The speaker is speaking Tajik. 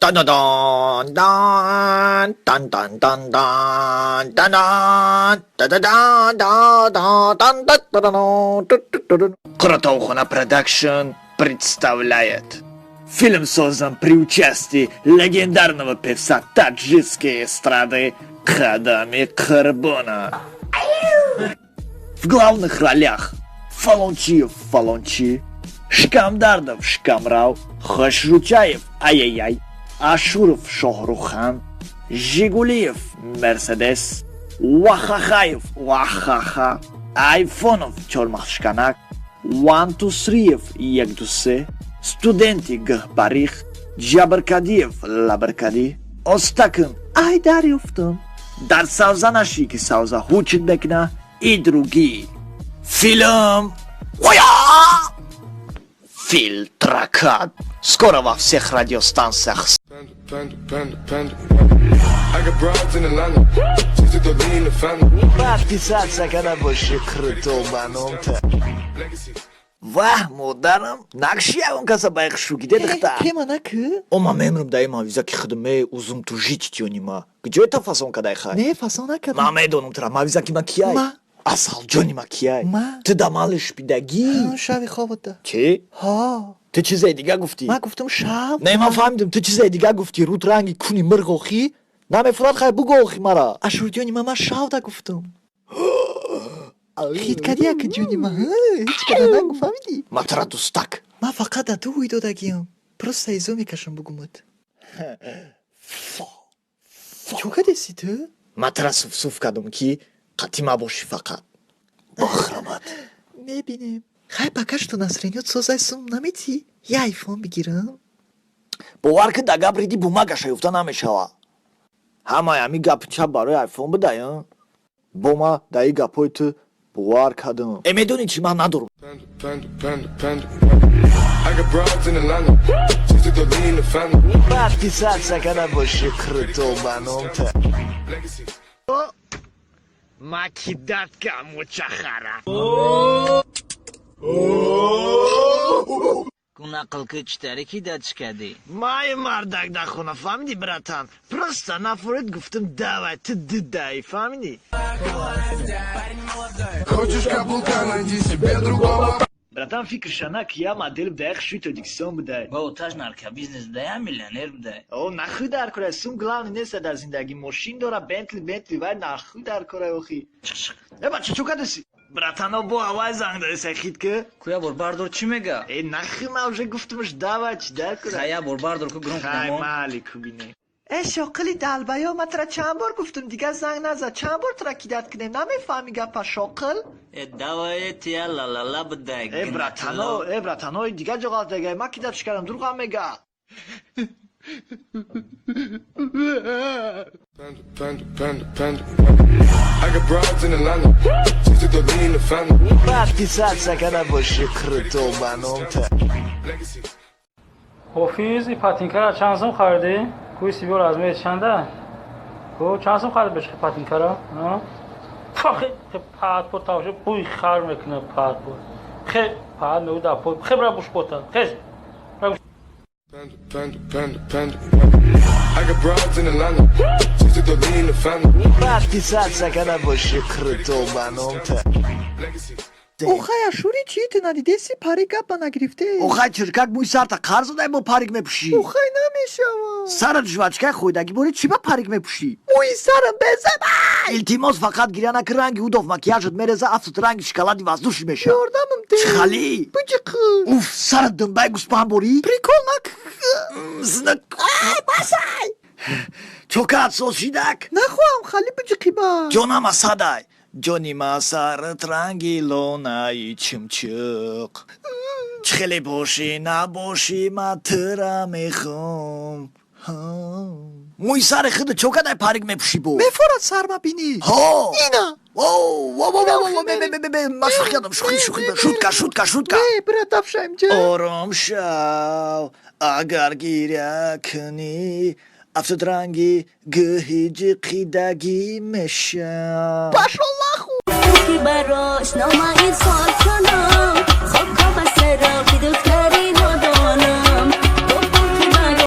Dun dun dun dun dun dun dun dun dun dun dun dun dun. Кротоухана Продакшн представляет фильм, создан при участии легендарного певца таджикской эстрады Кадами Карбона. В главных ролях Фалончиев Фалончи, Шкамдардов Шкамрау, Хашручаев Ай-яй-яй, Ашуров Шохрухан, Жигулиев Мерседес, Вахахаев Вахаха, Айфонов Чормахшканак, Вантусриев Егдусе, Студенти Гахбарих, Джабаркадиев Лабаркади, Остакын Айдаревтон, Дарсавзанашики Сауза Хучинбекна и другие. Фильм Фильтракат скоро во всех радиостанциях. Подписаться, когда больше крутого баномта. Ва, модарам, накшиявам касабайх шуги дедахта. Кеманак? Ома мемрум да има визаки хадме узум ту жичтионима. Где это фасон кадай хай? Не, фасонак. Маме донум тра, ма визаки макияй. Ма. Асал Джони макияй. Ма. Ты дамалиш пидаги. شاوی خوابت. چی؟ ها. تو چیزای دیگه گفتی؟ من گفتم شب. نه من فهمیدم تو چیزای دیگه گفتی. رو رنگی کنی مرغوخی؟ نه فراد خیلی بگوخی مرا. اشوردیونی من شاو دا گفتم. خیت کردی که جونی من هیچ کدام نگو فهمیدی؟ ما ترا دوستک. من فقط دو ویدو دگیم. پروست ایزو میکشم بگومت. چو کدیسی تو؟ ما ترا صف کردم کی قطیما باشی فقط. بخرمت. میبینیم. خیلی پکش تو نصرینیت سوزایسم نمیتی؟ یه ایفون بگیرم؟ باور که دگه بریدی بومگه شیفته نمیشوه. همه همی گپ چه برای ایفون بدهیم؟ بوما دایی گپای تو باور کردم. میدونی چی من ندارم. Подписаться, когда больше крутого баномта. Макидатка мучахара. Kuna qilqi чтарики датчкади. Май мардак да хуна, фамиди, братан. Просто нафорет гуфтам давай, ты дай, фамиди. Хочешь каблука, найди себе другого. Братан, фикршанак, я модель бдаях шуто диксон бдай. Ба отаж нарка бизнес бдая, миллионер бдай. О, нахуй дар кора, сум главный нест дар зиндаги. Мошин дора, Бентли, вай нахуй дар кора, охи. Бача, чё кадаси? Братано, бо авай занг дари сай хитка. Куя бор бардор чӣ мега? Нахуй ма уже гуфтамш давай, чи дар кора. Хая бор бардор ку гром Хай кудамо. мали кубине. شاقلی دلبیا من ترا چند بار گفتم دیگه زنگ نزد چند بار ترا کیدت کنیم نمیفهمی گپا شاقل давай тия ла бдай. братано, دیگه جغال دیگه ما کیدتش کردم دروغ هم میگه. Подписаться, когда больше крутого баномта. حافظ این پاتینکر چند سوم خریدی؟ کوی سی بیار از میت چنده؟ کو چند سوم خرید بشه پاتینکر ها؟ خیلی پات بود تاوشه بوی خار میکنه پات بود خیلی پات میود اپو خیلی برای بوش بوده خیلی Подписаться, когда больше крутого баномта. اوخای اشوری چی تو ندیده سی پاری گپا نگرفته اوخای چرکک موی سرتا قرض دای با پاریک میپوشی. اوخای نمیشوم سرت جوچکای خویدگی باری چی با پاریک میپوشی؟ موی سرم بزن التماس فقط گیرنک رنگی اودوف مکیاژت میرزه افت رنگی شکلادی وازدوش میشه. یاردمم ده چخالی بجخ اوف سرت دنبای گوسپان باری؟ پریکول نک زنک باسای چوکات سوسیدک نخواهم خالی بجخی با جونم اسادای جونی ما سرت رنگی لونای چمچق چخلی باشی نباشی ما ترا میخوام موی سر خود چوکات پاریک میپوشی بو مفرد سرما بینی ها اینا من شوخی کردم شوخی شوتکا برات افشایم جا آرام شو اگر گیره کنی افتاد رنگی گهیج قیدگی میشه باش الله خوب که براش نامه ایسال کنم خواب بسته را که دختر